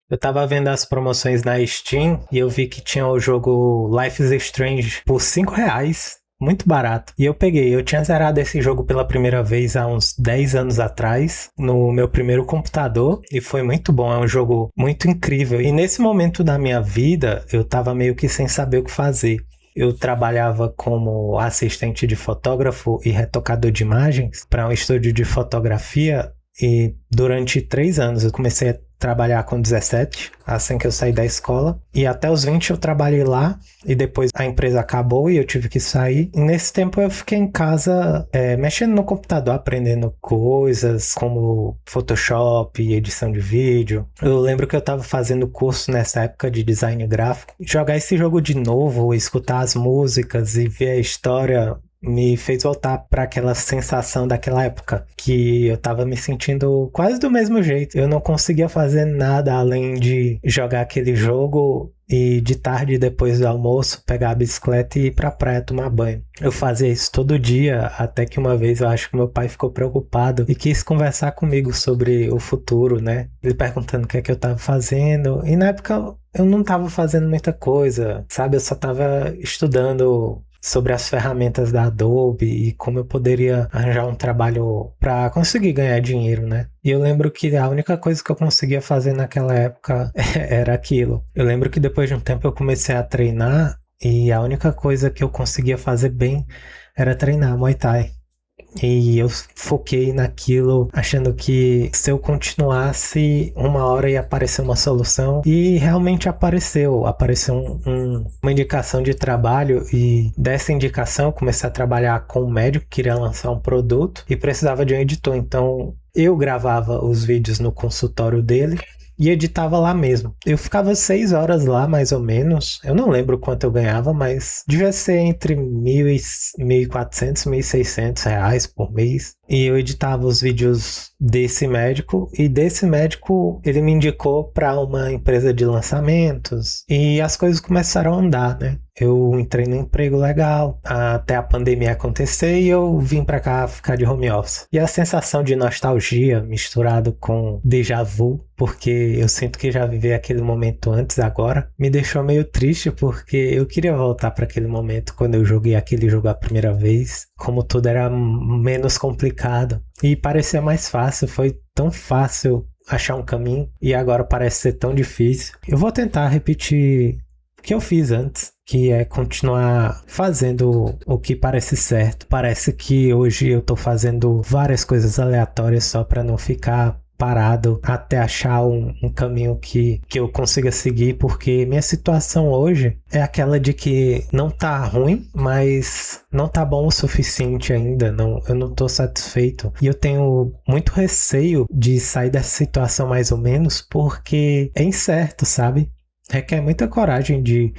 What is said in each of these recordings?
Eu tava vendo as promoções na Steam e eu vi que tinha o jogo Life is Strange por R$ 5. Muito barato. E eu peguei, eu tinha zerado esse jogo pela primeira vez há uns 10 anos atrás, no meu primeiro computador, e foi muito bom, é um jogo muito incrível. E nesse momento da minha vida, eu tava meio que sem saber o que fazer. Eu trabalhava como assistente de fotógrafo e retocador de imagens para um estúdio de fotografia, e durante 3 anos eu comecei a trabalhar com 17, assim que eu saí da escola. E até os 20 eu trabalhei lá, e depois a empresa acabou e eu tive que sair. E nesse tempo eu fiquei em casa mexendo no computador, aprendendo coisas como Photoshop, edição de vídeo. Eu lembro que eu estava fazendo curso nessa época de design gráfico. Jogar esse jogo de novo, escutar as músicas e ver a história me fez voltar para aquela sensação daquela época, que eu tava me sentindo quase do mesmo jeito. Eu não conseguia fazer nada além de jogar aquele jogo e de tarde, depois do almoço, pegar a bicicleta e ir pra praia tomar banho. Eu fazia isso todo dia, até que uma vez eu acho que meu pai ficou preocupado e quis conversar comigo sobre o futuro, né? Ele perguntando o que é que eu tava fazendo. E na época eu não tava fazendo muita coisa, sabe? Eu só tava estudando sobre as ferramentas da Adobe e como eu poderia arranjar um trabalho para conseguir ganhar dinheiro, né? E eu lembro que a única coisa que eu conseguia fazer naquela época era aquilo. Eu lembro que depois de um tempo eu comecei a treinar e a única coisa que eu conseguia fazer bem era treinar Muay Thai. E eu foquei naquilo, achando que se eu continuasse, uma hora ia aparecer uma solução. E realmente apareceu. Apareceu uma indicação de trabalho, e dessa indicação eu comecei a trabalhar com um médico que queria lançar um produto e precisava de um editor. Então eu gravava os vídeos no consultório dele e editava lá mesmo. Eu ficava 6 horas lá, mais ou menos. Eu não lembro quanto eu ganhava, mas devia ser entre 1.400 e 1.600 reais por mês. E eu editava os vídeos desse médico, e desse médico ele me indicou para uma empresa de lançamentos, e as coisas começaram a andar, né? Eu entrei num emprego legal até a pandemia acontecer, e eu vim para cá ficar de home office. E a sensação de nostalgia misturado com déjà vu, porque eu sinto que já vivi aquele momento antes agora, me deixou meio triste, porque eu queria voltar para aquele momento quando eu joguei aquele jogo a primeira vez, como tudo era menos complicado e parecia mais fácil. Foi tão fácil achar um caminho e agora parece ser tão difícil. Eu vou tentar repetir o que eu fiz antes, que é continuar fazendo o que parece certo. Parece que hoje eu tô fazendo várias coisas aleatórias só para não ficar parado até achar um caminho que eu consiga seguir, porque minha situação hoje é aquela de que não tá ruim, mas não tá bom o suficiente ainda. Eu não tô satisfeito, e eu tenho muito receio de sair dessa situação mais ou menos, porque é incerto, sabe? Requer muita coragem de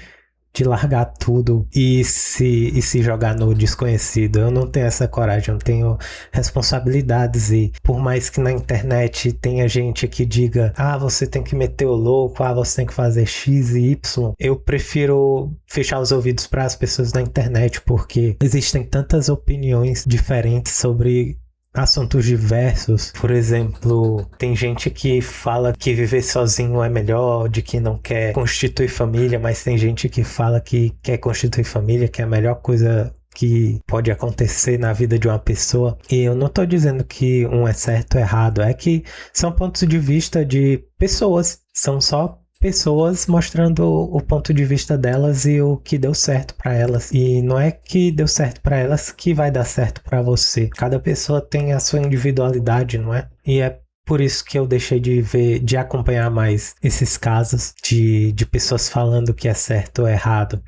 largar tudo e se jogar no desconhecido. Eu não tenho essa coragem, eu não tenho responsabilidades, e por mais que na internet tenha gente que diga, você tem que meter o louco, você tem que fazer X e Y, eu prefiro fechar os ouvidos para as pessoas na internet, porque existem tantas opiniões diferentes sobre assuntos diversos. Por exemplo, tem gente que fala que viver sozinho é melhor, de que não quer constituir família, mas tem gente que fala que quer constituir família, que é a melhor coisa que pode acontecer na vida de uma pessoa. E eu não tô dizendo que um é certo ou errado, é que são pontos de vista de pessoas, são só pessoas mostrando o ponto de vista delas e o que deu certo para elas. E não é que deu certo para elas que vai dar certo para você. Cada pessoa tem a sua individualidade, não é? E é por isso que eu deixei de acompanhar mais esses casos de pessoas falando que é certo ou errado.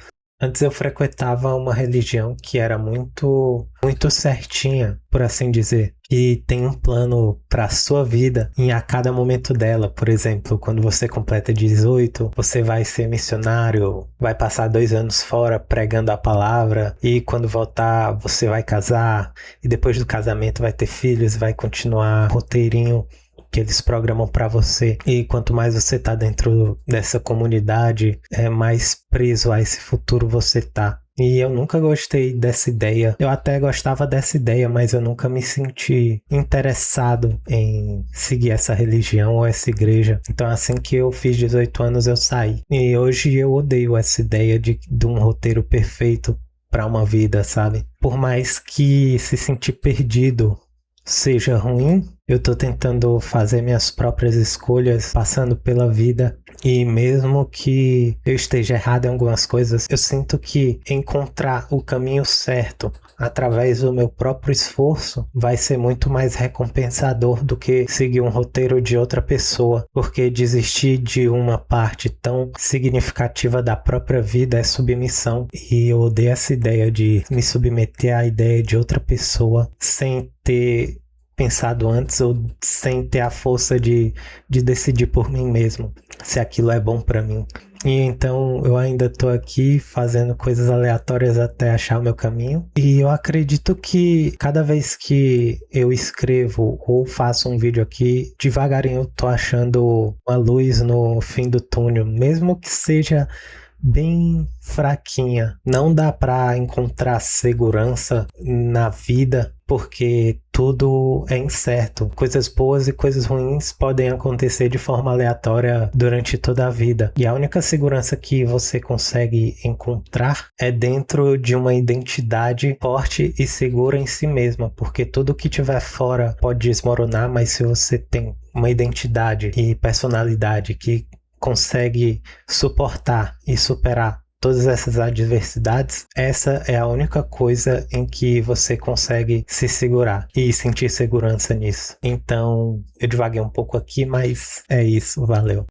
Antes eu frequentava uma religião que era muito certinha, por assim dizer, e tem um plano para a sua vida em a cada momento dela. Por exemplo, quando você completa 18, você vai ser missionário, vai passar 2 anos fora pregando a palavra, e quando voltar você vai casar, e depois do casamento vai ter filhos, vai continuar roteirinho que eles programam para você. E quanto mais você tá dentro dessa comunidade, mais preso a esse futuro você tá. E eu nunca gostei dessa ideia. Eu até gostava dessa ideia, mas eu nunca me senti interessado em seguir essa religião ou essa igreja. Então, assim que eu fiz 18 anos, eu saí. E hoje eu odeio essa ideia de um roteiro perfeito para uma vida, sabe? Por mais que se sentir perdido seja ruim, eu tô tentando fazer minhas próprias escolhas, passando pela vida, e mesmo que eu esteja errado em algumas coisas, eu sinto que encontrar o caminho certo através do meu próprio esforço vai ser muito mais recompensador do que seguir um roteiro de outra pessoa, porque desistir de uma parte tão significativa da própria vida é submissão, e eu odeio essa ideia de me submeter à ideia de outra pessoa sem ter pensado antes ou sem ter a força de decidir por mim mesmo se aquilo é bom para mim. E então eu ainda tô aqui fazendo coisas aleatórias até achar o meu caminho. E eu acredito que cada vez que eu escrevo ou faço um vídeo aqui, devagarinho eu tô achando uma luz no fim do túnel, mesmo que seja bem fraquinha. Não dá para encontrar segurança na vida porque tudo é incerto. Coisas boas e coisas ruins podem acontecer de forma aleatória durante toda a vida. E a única segurança que você consegue encontrar é dentro de uma identidade forte e segura em si mesma, porque tudo que tiver fora pode desmoronar, mas se você tem uma identidade e personalidade que consegue suportar e superar todas essas adversidades, essa é a única coisa em que você consegue se segurar e sentir segurança nisso. Então, eu divaguei um pouco aqui, mas é isso, valeu.